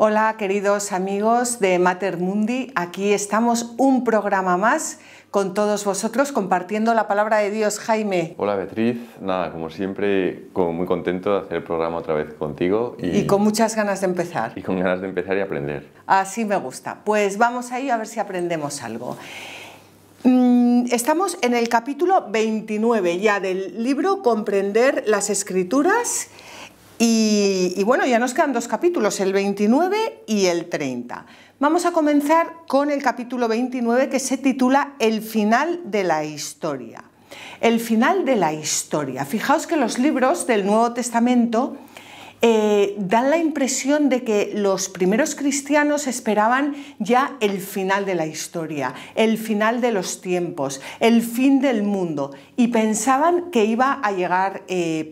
Hola queridos amigos de Mater Mundi, aquí estamos un programa más con todos vosotros compartiendo la palabra de Dios. Jaime. Hola Beatriz, nada, como siempre, muy contento de hacer el programa otra vez contigo. Y con muchas ganas de empezar. Y con ganas de empezar y aprender. Así me gusta. Pues vamos ahí a ver si aprendemos algo. Estamos en el capítulo 29 ya del libro Comprender las Escrituras. Y bueno, ya nos quedan dos capítulos, el 29 y el 30. Vamos a comenzar con el capítulo 29 que se titula El final de la historia. El final de la historia. Fijaos que los libros del Nuevo Testamento dan la impresión de que los primeros cristianos esperaban ya el final de la historia, el final de los tiempos, el fin del mundo, y pensaban que iba a llegar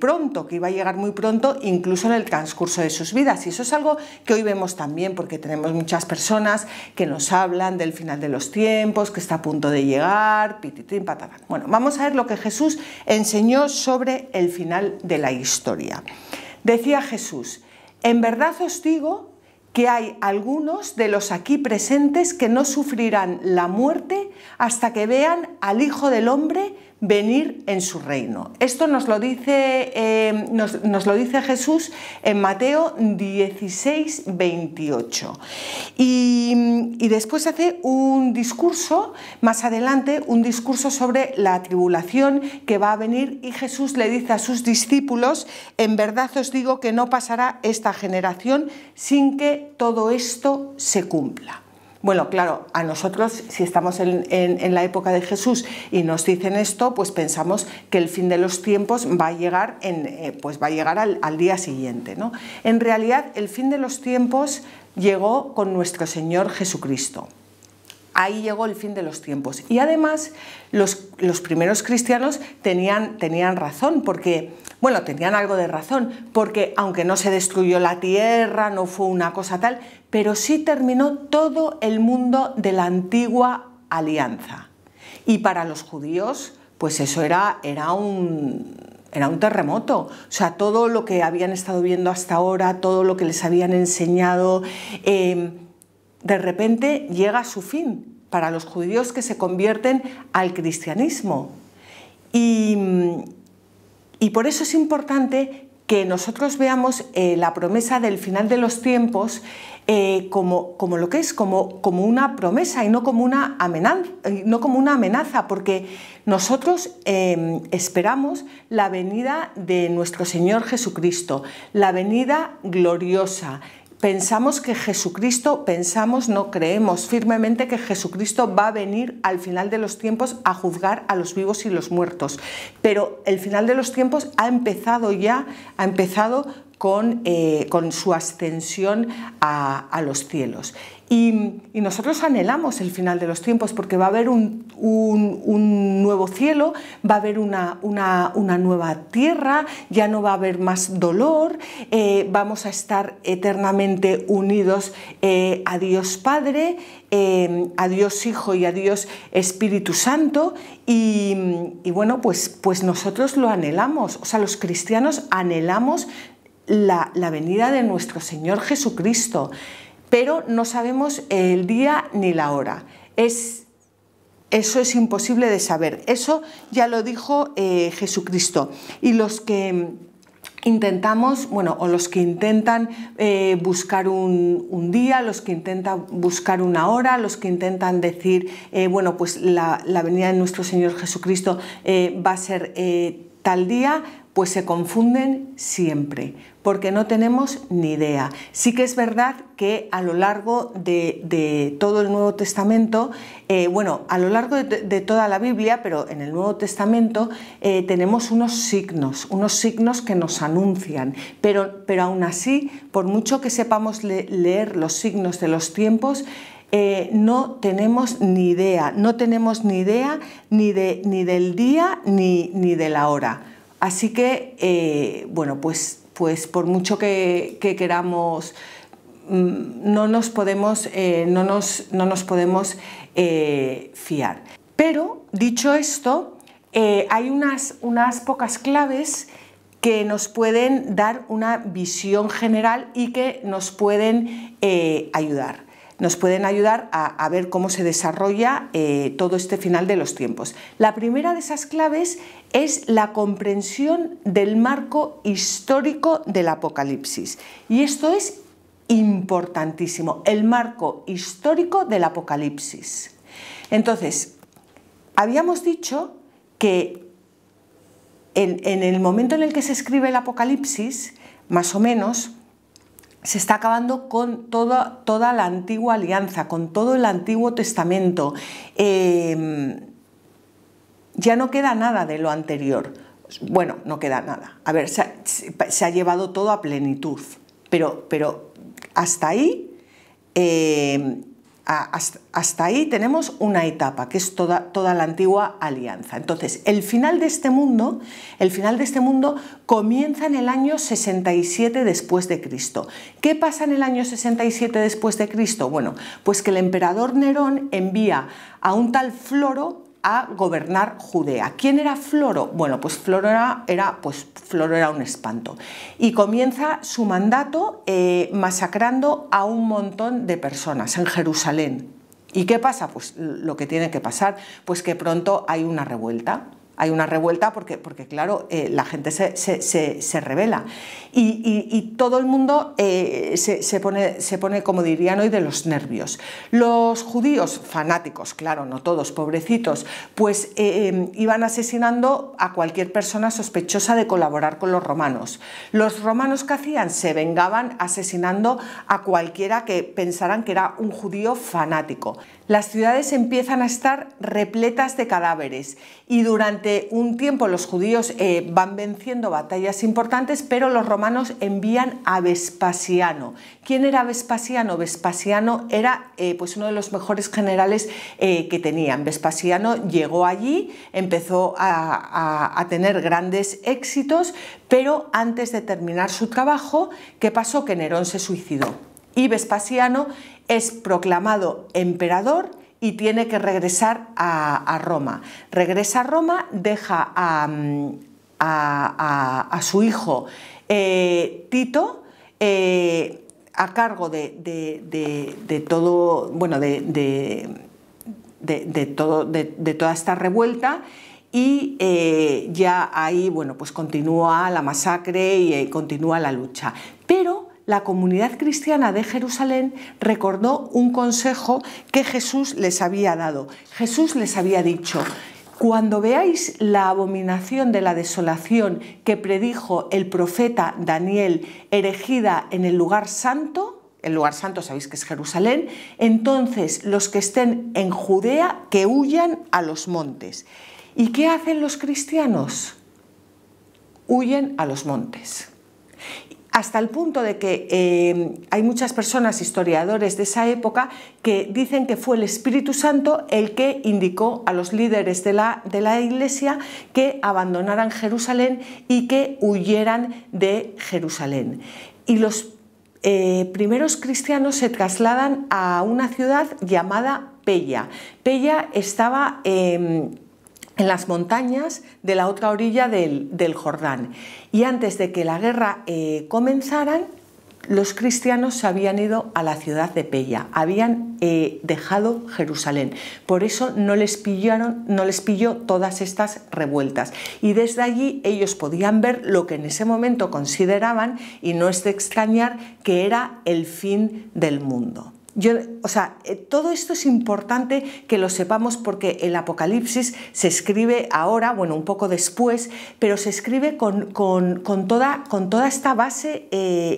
pronto, que iba a llegar muy pronto, incluso en el transcurso de sus vidas. Y eso es algo que hoy vemos también, porque tenemos muchas personas que nos hablan del final de los tiempos, que está a punto de llegar, pititín, patatán. Bueno, vamos a ver lo que Jesús enseñó sobre el final de la historia. Decía Jesús: en verdad os digo que hay algunos de los aquí presentes que no sufrirán la muerte hasta que vean al Hijo del Hombre venir en su reino. Esto nos lo dice Jesús en Mateo 16, 28. Y después hace un discurso, más adelante, un discurso sobre la tribulación que va a venir, y Jesús le dice a sus discípulos: en verdad os digo que no pasará esta generación sin que todo esto se cumpla. Bueno, claro, a nosotros, si estamos en la época de Jesús y nos dicen esto, pues pensamos que el fin de los tiempos va a llegar, al día siguiente, ¿no? En realidad, el fin de los tiempos llegó con nuestro Señor Jesucristo. Ahí llegó el fin de los tiempos. Y además, los primeros cristianos tenían razón, porque, bueno, tenían algo de razón, porque aunque no se destruyó la tierra, no fue una cosa tal, pero sí terminó todo el mundo de la antigua alianza. Y para los judíos, pues eso era un terremoto. O sea, todo lo que habían estado viendo hasta ahora, todo lo que les habían enseñado, de repente llega a su fin para los judíos, que se convierten al cristianismo. Y por eso es importante que nosotros veamos la promesa del final de los tiempos como lo que es, como una promesa y no como una amenaza, porque nosotros esperamos la venida de nuestro Señor Jesucristo, la venida gloriosa. Pensamos que Jesucristo, no creemos firmemente que Jesucristo va a venir al final de los tiempos a juzgar a los vivos y los muertos. Pero el final de los tiempos ha empezado con su ascensión a los cielos. Y nosotros anhelamos el final de los tiempos, porque va a haber un nuevo cielo, va a haber una nueva tierra, ya no va a haber más dolor, vamos a estar eternamente unidos a Dios Padre, a Dios Hijo y a Dios Espíritu Santo. Y bueno, pues nosotros lo anhelamos, o sea, los cristianos anhelamos la venida de nuestro Señor Jesucristo, pero no sabemos el día ni la hora. Eso es imposible de saber. Eso ya lo dijo Jesucristo. Y los que intentamos, o los que intentan buscar un día, los que intentan buscar una hora, los que intentan decir, pues la venida de nuestro Señor Jesucristo va a ser tal día, pues se confunden siempre, porque no tenemos ni idea. Sí que es verdad que a lo largo de todo el Nuevo Testamento, a lo largo de toda la Biblia, pero en el Nuevo Testamento tenemos unos signos que nos anuncian, pero aún así, por mucho que sepamos leer los signos de los tiempos, no tenemos ni idea ni del día ni de la hora. Así que, pues por mucho que queramos, no nos podemos fiar. Pero, dicho esto, hay unas pocas claves que nos pueden dar una visión general y que nos pueden ayudar. Nos pueden ayudar a ver cómo se desarrolla todo este final de los tiempos. La primera de esas claves es la comprensión del marco histórico del Apocalipsis. Y esto es importantísimo, el marco histórico del Apocalipsis. Entonces, habíamos dicho que en el momento en el que se escribe el Apocalipsis, más o menos, se está acabando con toda la antigua alianza, con todo el Antiguo Testamento. Ya no queda nada de lo anterior. Bueno, no queda nada. A ver, se ha llevado todo a plenitud, pero hasta ahí... Hasta ahí tenemos una etapa, que es toda la antigua alianza. Entonces, el final de este mundo comienza en el año 67 después de Cristo. ¿Qué pasa en el año 67 después de Cristo? Bueno, pues que el emperador Nerón envía a un tal Floro a gobernar Judea. ¿Quién era Floro? Bueno, pues Floro era un espanto. Y comienza su mandato masacrando a un montón de personas en Jerusalén. ¿Y qué pasa? Pues lo que tiene que pasar, pues que pronto hay una revuelta. Hay una revuelta porque claro, la gente se rebela y todo el mundo se pone, como dirían hoy, de los nervios. Los judíos fanáticos, claro, no todos, pobrecitos, pues iban asesinando a cualquier persona sospechosa de colaborar con los romanos. Los romanos, ¿qué hacían? Se vengaban asesinando a cualquiera que pensaran que era un judío fanático. Las ciudades empiezan a estar repletas de cadáveres y durante un tiempo los judíos van venciendo batallas importantes, pero los romanos envían a Vespasiano. ¿Quién era Vespasiano? Vespasiano era pues uno de los mejores generales que tenían. Vespasiano llegó allí, empezó a tener grandes éxitos, pero antes de terminar su trabajo, ¿qué pasó? Que Nerón se suicidó. Y Vespasiano es proclamado emperador y tiene que regresar a Roma. Regresa a Roma, deja a su hijo Tito a cargo de todo, bueno, de toda esta revuelta. Y ya ahí, bueno, pues continúa la masacre y continúa la lucha. Pero la comunidad cristiana de Jerusalén recordó un consejo que Jesús les había dado. Jesús les había dicho: cuando veáis la abominación de la desolación que predijo el profeta Daniel erigida en el lugar santo sabéis que es Jerusalén, entonces los que estén en Judea que huyan a los montes. ¿Y qué hacen los cristianos? Huyen a los montes. Hasta el punto de que hay muchas personas, historiadores de esa época, que dicen que fue el Espíritu Santo el que indicó a los líderes de la Iglesia que abandonaran Jerusalén y que huyeran de Jerusalén. Y los primeros cristianos se trasladan a una ciudad llamada Pella. Pella estaba en las montañas de la otra orilla del Jordán. Y antes de que la guerra comenzara, los cristianos se habían ido a la ciudad de Pella, habían dejado Jerusalén. Por eso no les pilló todas estas revueltas. Y desde allí ellos podían ver lo que en ese momento consideraban, y no es de extrañar, que era el fin del mundo. Todo esto es importante que lo sepamos, porque el Apocalipsis se escribe ahora, bueno, un poco después, pero se escribe con toda esta base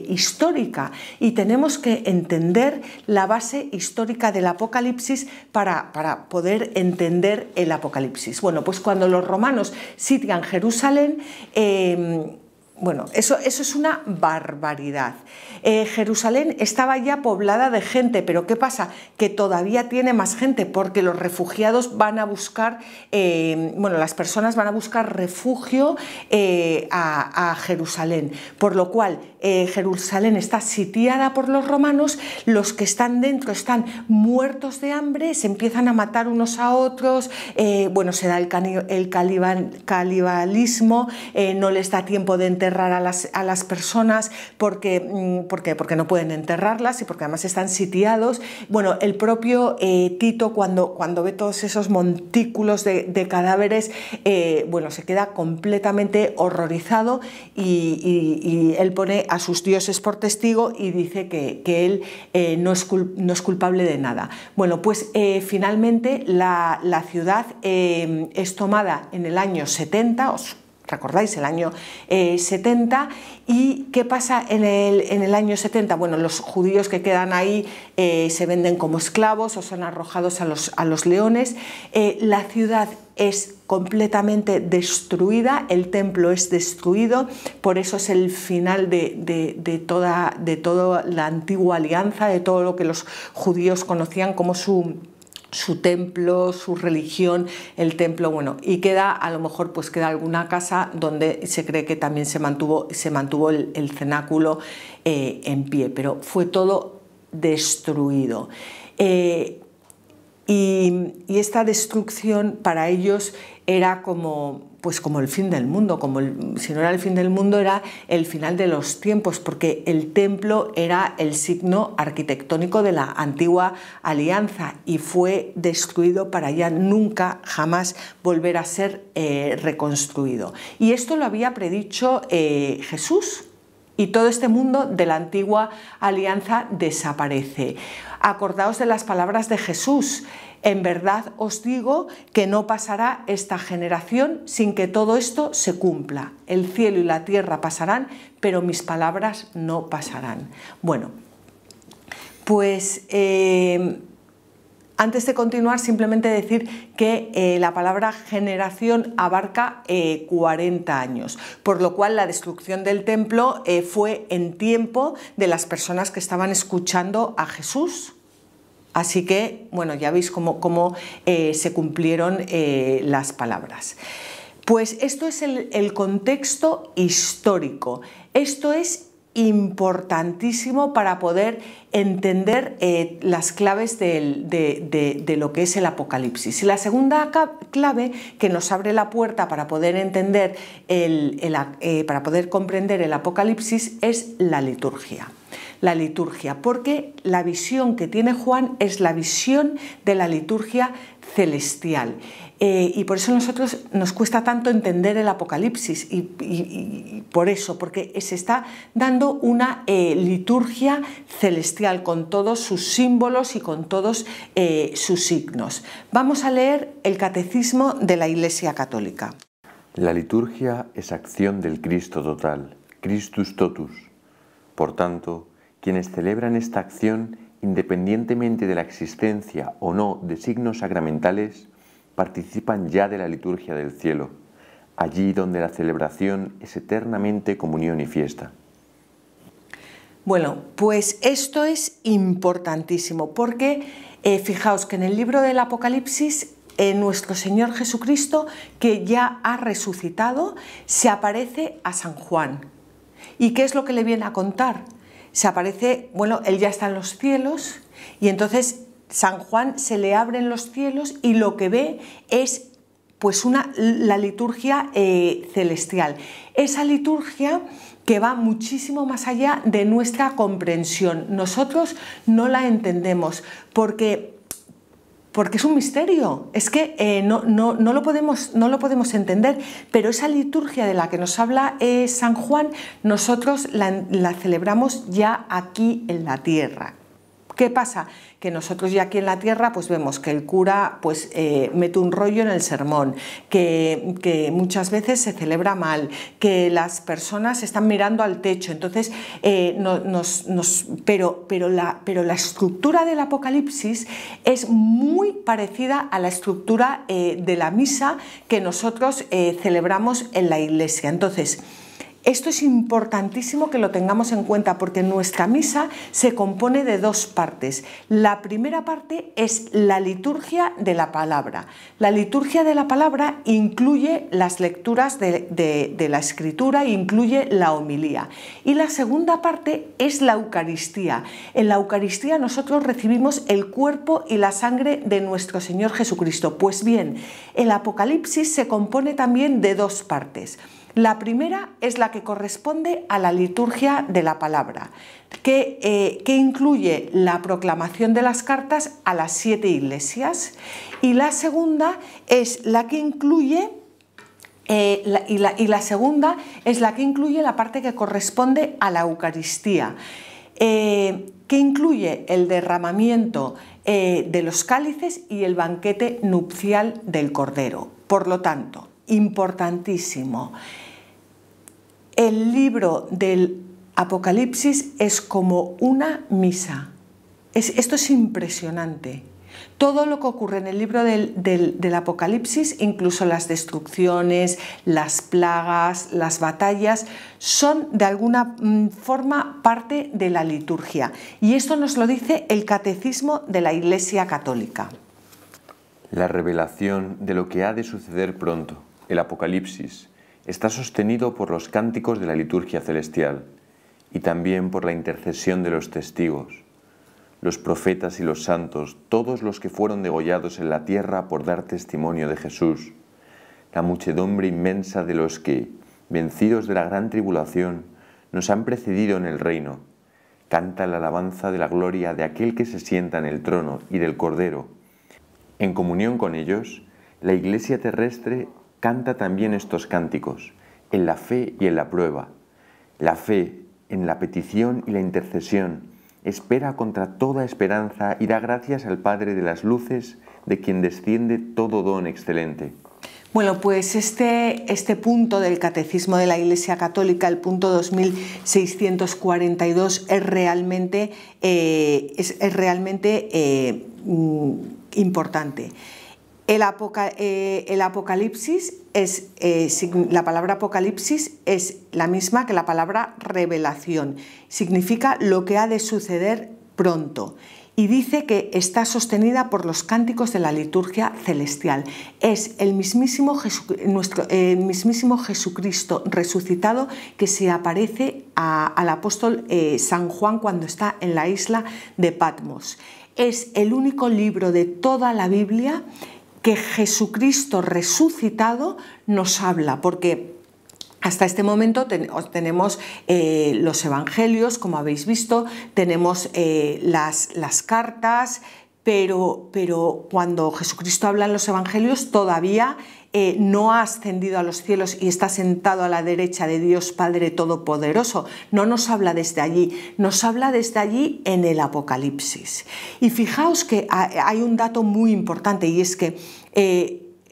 histórica, y tenemos que entender la base histórica del Apocalipsis para poder entender el Apocalipsis. Bueno, pues cuando los romanos sitian Jerusalén, bueno, eso es una barbaridad. Jerusalén estaba ya poblada de gente, pero ¿qué pasa? Que todavía tiene más gente, porque los refugiados van a buscar, las personas van a buscar refugio a Jerusalén, por lo cual Jerusalén está sitiada por los romanos, los que están dentro están muertos de hambre, se empiezan a matar unos a otros, se da el canibalismo, no les da tiempo de enterrar enterrar a las personas porque no pueden enterrarlas y porque además están sitiados. Bueno, el propio Tito, cuando ve todos esos montículos de cadáveres, bueno, se queda completamente horrorizado y él pone a sus dioses por testigo y dice que él no es culpable de nada. Bueno, pues finalmente la ciudad es tomada en el año 70, ¿os recordáis? El año 70. ¿Y qué pasa en el año 70? Bueno, los judíos que quedan ahí se venden como esclavos o son arrojados a los leones. La ciudad es completamente destruida, el templo es destruido, por eso es el final de toda la antigua alianza, de todo lo que los judíos conocían como su templo, su religión, el templo, bueno, y queda, a lo mejor pues queda alguna casa donde se cree que también se mantuvo el cenáculo en pie, pero fue todo destruido. Y esta destrucción para ellos era como el fin del mundo, si no era el fin del mundo, era el final de los tiempos, porque el templo era el signo arquitectónico de la antigua alianza y fue destruido para ya nunca jamás volver a ser reconstruido. Y esto lo había predicho Jesús. Y todo este mundo de la antigua alianza desaparece. Acordaos de las palabras de Jesús. En verdad os digo que no pasará esta generación sin que todo esto se cumpla. El cielo y la tierra pasarán, pero mis palabras no pasarán. Bueno, pues antes de continuar, simplemente decir que la palabra generación abarca 40 años, por lo cual la destrucción del templo fue en tiempo de las personas que estaban escuchando a Jesús. Así que, bueno, ya veis cómo se cumplieron las palabras. Pues esto es el contexto histórico. Esto es importantísimo para poder entender las claves de lo que es el Apocalipsis. Y la segunda clave que nos abre la puerta para poder entender para poder comprender el Apocalipsis es la liturgia. La liturgia, porque la visión que tiene Juan es la visión de la liturgia celestial. Y por eso a nosotros nos cuesta tanto entender el Apocalipsis y por eso, porque se está dando una liturgia celestial con todos sus símbolos y con todos sus signos. Vamos a leer el Catecismo de la Iglesia Católica. La liturgia es acción del Cristo total, Christus totus. Por tanto, quienes celebran esta acción, independientemente de la existencia o no de signos sacramentales, participan ya de la liturgia del cielo, allí donde la celebración es eternamente comunión y fiesta. Bueno, pues esto es importantísimo porque fijaos que en el libro del Apocalipsis nuestro Señor Jesucristo, que ya ha resucitado, se aparece a San Juan. ¿Y qué es lo que le viene a contar? Se aparece, bueno, él ya está en los cielos y entonces San Juan se le abren los cielos y lo que ve es pues la liturgia celestial. Esa liturgia que va muchísimo más allá de nuestra comprensión. Nosotros no la entendemos porque es un misterio, es que no lo podemos entender, pero esa liturgia de la que nos habla San Juan, nosotros la celebramos ya aquí en la tierra. ¿Qué pasa? Que nosotros ya aquí en la tierra pues vemos que el cura pues mete un rollo en el sermón, que muchas veces se celebra mal, que las personas están mirando al techo, entonces pero la estructura del Apocalipsis es muy parecida a la estructura de la misa que nosotros celebramos en la iglesia. Entonces, esto es importantísimo que lo tengamos en cuenta porque nuestra misa se compone de dos partes. La primera parte es la liturgia de la palabra. La liturgia de la palabra incluye las lecturas de la Escritura, incluye la homilía. Y la segunda parte es la Eucaristía. En la Eucaristía nosotros recibimos el cuerpo y la sangre de nuestro Señor Jesucristo. Pues bien, el Apocalipsis se compone también de dos partes. La primera es la que corresponde a la liturgia de la palabra, que incluye la proclamación de las cartas a las 7 iglesias, y la segunda es la que incluye la segunda es la que incluye la parte que corresponde a la Eucaristía, que incluye el derramamiento de los cálices y el banquete nupcial del Cordero. Por lo tanto, importantísimo, el libro del Apocalipsis es como una misa. Esto es impresionante. Todo lo que ocurre en el libro del Apocalipsis, incluso las destrucciones, las plagas, las batallas, son de alguna forma parte de la liturgia. Y esto nos lo dice el Catecismo de la Iglesia Católica. La revelación de lo que ha de suceder pronto, el Apocalipsis, está sostenido por los cánticos de la liturgia celestial y también por la intercesión de los testigos, los profetas y los santos, todos los que fueron degollados en la tierra por dar testimonio de Jesús, la muchedumbre inmensa de los que, vencidos de la gran tribulación, nos han precedido en el reino, canta la alabanza de la gloria de aquel que se sienta en el trono y del Cordero. En comunión con ellos, la Iglesia terrestre canta también estos cánticos, en la fe y en la prueba. La fe, en la petición y la intercesión, espera contra toda esperanza y da gracias al Padre de las luces, de quien desciende todo don excelente. Bueno, pues este punto del Catecismo de la Iglesia Católica, el punto 2642, es realmente importante. El Apocalipsis la palabra Apocalipsis es la misma que la palabra revelación. Significa lo que ha de suceder pronto. Y dice que está sostenida por los cánticos de la liturgia celestial. Es el mismísimo Jesucristo resucitado que se aparece al apóstol San Juan cuando está en la isla de Patmos. Es el único libro de toda la Biblia que Jesucristo resucitado nos habla, porque hasta este momento tenemos los evangelios, como habéis visto, tenemos las cartas, pero cuando Jesucristo habla en los evangelios todavía no ha ascendido a los cielos y está sentado a la derecha de Dios Padre Todopoderoso. No nos habla desde allí, nos habla desde allí en el Apocalipsis. Y fijaos que hay un dato muy importante, y es que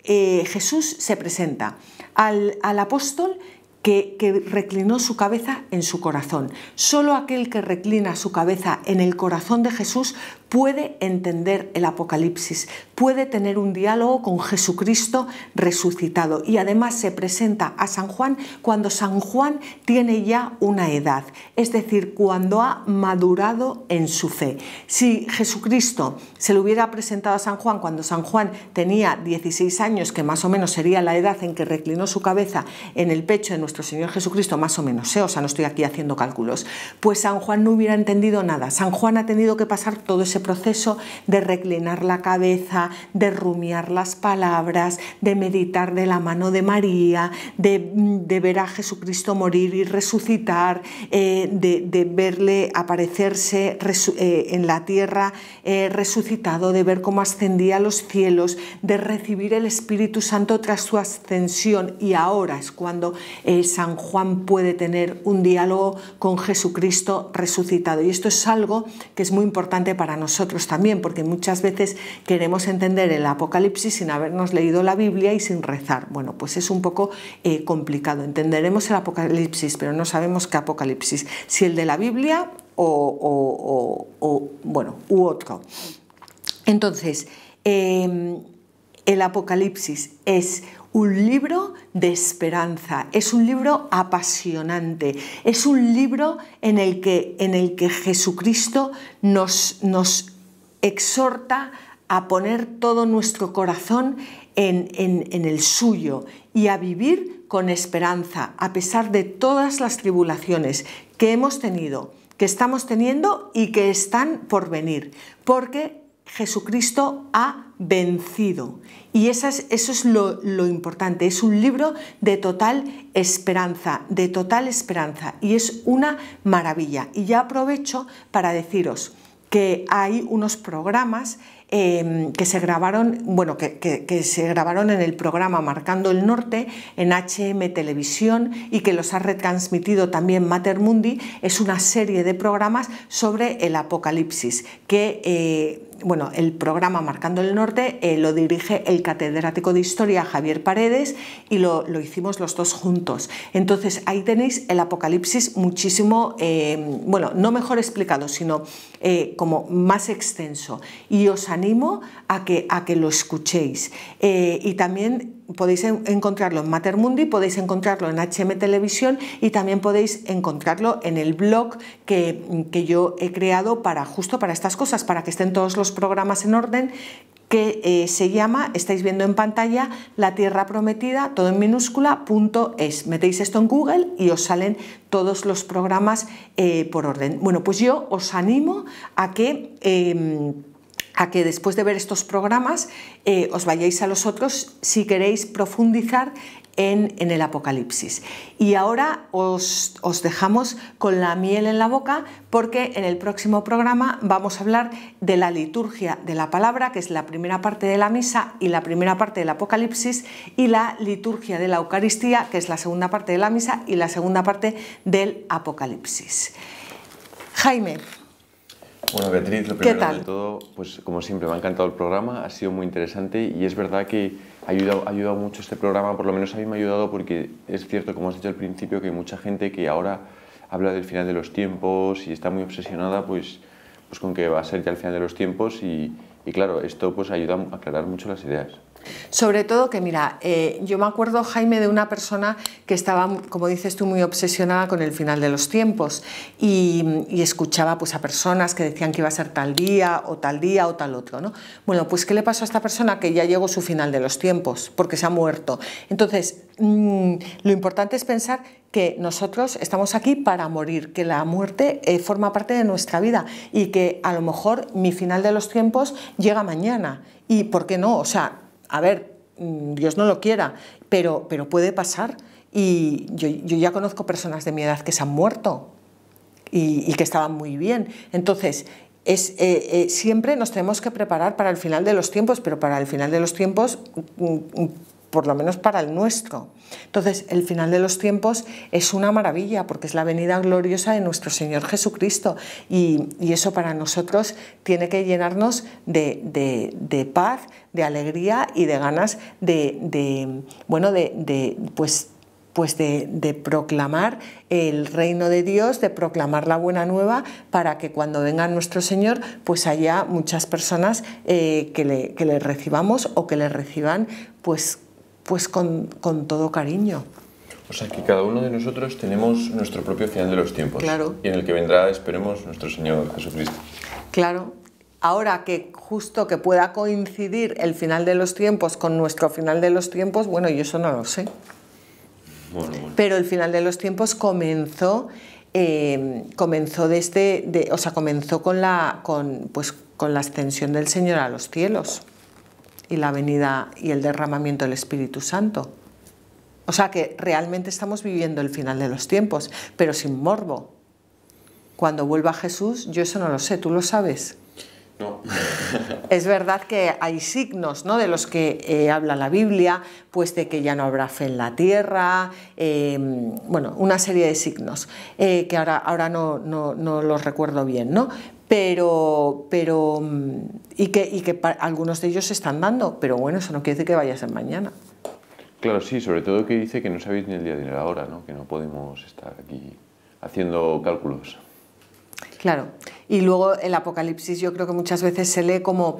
Jesús se presenta al apóstol que reclinó su cabeza en su corazón. Solo aquel que reclina su cabeza en el corazón de Jesús puede entender el Apocalipsis, puede tener un diálogo con Jesucristo resucitado, y además se presenta a San Juan cuando San Juan tiene ya una edad, es decir, cuando ha madurado en su fe. Si Jesucristo se le hubiera presentado a San Juan cuando San Juan tenía 16 años, que más o menos sería la edad en que reclinó su cabeza en el pecho de nuestro Señor Jesucristo, más o menos, o sea, no estoy aquí haciendo cálculos, pues San Juan no hubiera entendido nada. San Juan ha tenido que pasar todo ese proceso de reclinar la cabeza, de rumiar las palabras, de meditar de la mano de María, de ver a Jesucristo morir y resucitar, de verle aparecerse en la tierra resucitado, de ver cómo ascendía a los cielos, de recibir el Espíritu Santo tras su ascensión. Y ahora es cuando San Juan puede tener un diálogo con Jesucristo resucitado. Y esto es algo que es muy importante para nosotros también, porque muchas veces queremos entender el Apocalipsis sin habernos leído la Biblia y sin rezar. Bueno, pues es un poco complicado. Entenderemos el Apocalipsis, pero no sabemos qué Apocalipsis, si el de la Biblia u otro. Entonces, el Apocalipsis es un libro de esperanza, es un libro apasionante, es un libro en el que Jesucristo nos exhorta a poner todo nuestro corazón en el suyo y a vivir con esperanza, a pesar de todas las tribulaciones que hemos tenido, que estamos teniendo y que están por venir, porque Jesucristo ha vencido. Y eso es lo importante, es un libro de total esperanza, y es una maravilla. Y ya aprovecho para deciros que hay unos programas que se grabaron, bueno, que se grabaron en el programa Marcando el Norte en HM Televisión y que los ha retransmitido también Mater Mundi. Es una serie de programas sobre el Apocalipsis que bueno, el programa Marcando el Norte lo dirige el catedrático de Historia Javier Paredes y lo hicimos los dos juntos. Entonces ahí tenéis el Apocalipsis muchísimo, bueno, no mejor explicado, sino como más extenso. Y os animo a que lo escuchéis. Y también podéis encontrarlo en Mater Mundi, podéis encontrarlo en HM Televisión y también podéis encontrarlo en el blog que yo he creado justo para estas cosas, para que estén todos los programas en orden, que se llama, estáis viendo en pantalla, La Tierra Prometida, todo en minúscula, .es. Metéis esto en Google y os salen todos los programas por orden. Bueno, pues yo os animo a que después de ver estos programas os vayáis a los otros si queréis profundizar en el Apocalipsis. Y ahora os dejamos con la miel en la boca, porque en el próximo programa vamos a hablar de la liturgia de la palabra, que es la primera parte de la misa y la primera parte del Apocalipsis, y la liturgia de la Eucaristía, que es la segunda parte de la misa y la segunda parte del Apocalipsis. Jaime. Bueno, Beatriz, lo primero de todo, pues como siempre me ha encantado el programa, ha sido muy interesante y es verdad que ha ayudado mucho este programa, por lo menos a mí me ha ayudado porque es cierto, como has dicho al principio, que hay mucha gente que ahora habla del final de los tiempos y está muy obsesionada pues con que va a ser ya el final de los tiempos y claro, esto pues ayuda a aclarar mucho las ideas. Sobre todo que, mira, yo me acuerdo, Jaime, de una persona que estaba, como dices tú, muy obsesionada con el final de los tiempos y escuchaba pues, a personas que decían que iba a ser tal día o tal otro, ¿no? Bueno, pues ¿qué le pasó a esta persona? Que ya llegó su final de los tiempos, porque se ha muerto. Entonces, lo importante es pensar que nosotros estamos aquí para morir, que la muerte forma parte de nuestra vida y que a lo mejor mi final de los tiempos llega mañana. ¿Y por qué no? O sea, a ver, Dios no lo quiera, pero puede pasar. Y yo ya conozco personas de mi edad que se han muerto y que estaban muy bien. Entonces, siempre nos tenemos que preparar para el final de los tiempos, pero para el final de los tiempos, por lo menos para el nuestro. Entonces, el final de los tiempos es una maravilla porque es la venida gloriosa de nuestro Señor Jesucristo y eso para nosotros tiene que llenarnos de paz, de alegría y de ganas de proclamar el reino de Dios, de proclamar la buena nueva para que cuando venga nuestro Señor pues haya muchas personas que le recibamos o que le reciban pues con todo cariño. O sea que cada uno de nosotros tenemos nuestro propio final de los tiempos. Claro. Y en el que vendrá, esperemos, nuestro Señor Jesucristo. Claro. Ahora que justo que pueda coincidir el final de los tiempos con nuestro final de los tiempos, bueno, yo eso no lo sé. Bueno. Pero el final de los tiempos comenzó con la ascensión del Señor a los cielos y la venida y el derramamiento del Espíritu Santo. O sea que realmente estamos viviendo el final de los tiempos, pero sin morbo. Cuando vuelva Jesús, yo eso no lo sé, ¿tú lo sabes? No. Es verdad que hay signos, ¿no?, de los que habla la Biblia, pues de que ya no habrá fe en la tierra, bueno, una serie de signos que ahora no los recuerdo bien, ¿no? Pero algunos de ellos se están dando, pero bueno, eso no quiere decir que vaya a ser mañana. Claro, sí, sobre todo que dice que no sabéis ni el día ni la hora, ¿no? Que no podemos estar aquí haciendo cálculos. Claro, y luego el Apocalipsis yo creo que muchas veces se lee como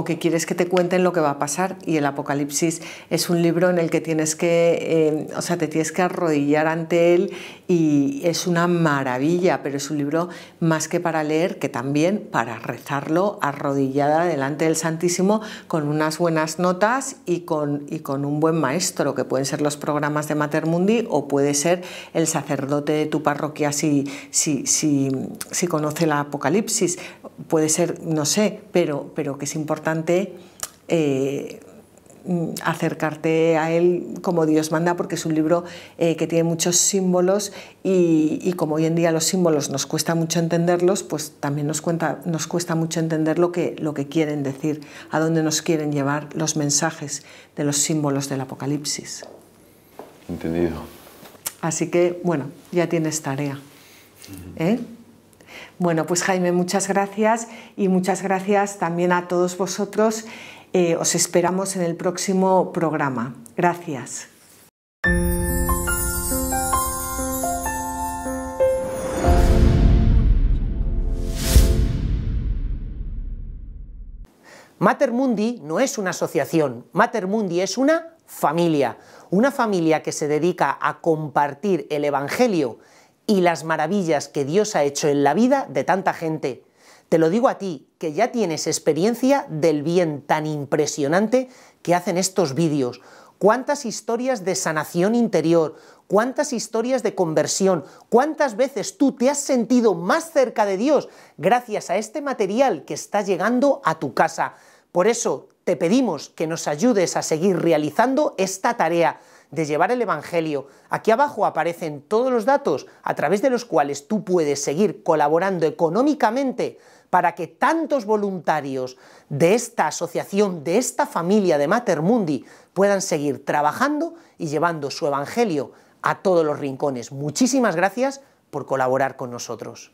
que quieres que te cuenten lo que va a pasar, y el Apocalipsis es un libro en el que te tienes que arrodillar ante él y es una maravilla, pero es un libro más que para leer, que también para rezarlo arrodillada delante del Santísimo con unas buenas notas y con un buen maestro, que pueden ser los programas de Mater Mundi o puede ser el sacerdote de tu parroquia si conoce el Apocalipsis, puede ser, no sé, pero que es importante acercarte a él como Dios manda, porque es un libro que tiene muchos símbolos y como hoy en día los símbolos nos cuesta mucho entenderlos, pues también nos cuesta mucho entender lo que quieren decir, a dónde nos quieren llevar los mensajes de los símbolos del Apocalipsis. Entendido. Así que, bueno, ya tienes tarea. Bueno, pues Jaime, muchas gracias y muchas gracias también a todos vosotros. Os esperamos en el próximo programa. Gracias. Mater Mundi no es una asociación, Mater Mundi es una familia que se dedica a compartir el Evangelio y las maravillas que Dios ha hecho en la vida de tanta gente. Te lo digo a ti, que ya tienes experiencia del bien tan impresionante que hacen estos vídeos. Cuántas historias de sanación interior, cuántas historias de conversión, cuántas veces tú te has sentido más cerca de Dios gracias a este material que está llegando a tu casa. Por eso te pedimos que nos ayudes a seguir realizando esta tarea de llevar el Evangelio. Aquí abajo aparecen todos los datos a través de los cuales tú puedes seguir colaborando económicamente para que tantos voluntarios de esta asociación, de esta familia de Mater Mundi, puedan seguir trabajando y llevando su Evangelio a todos los rincones. Muchísimas gracias por colaborar con nosotros.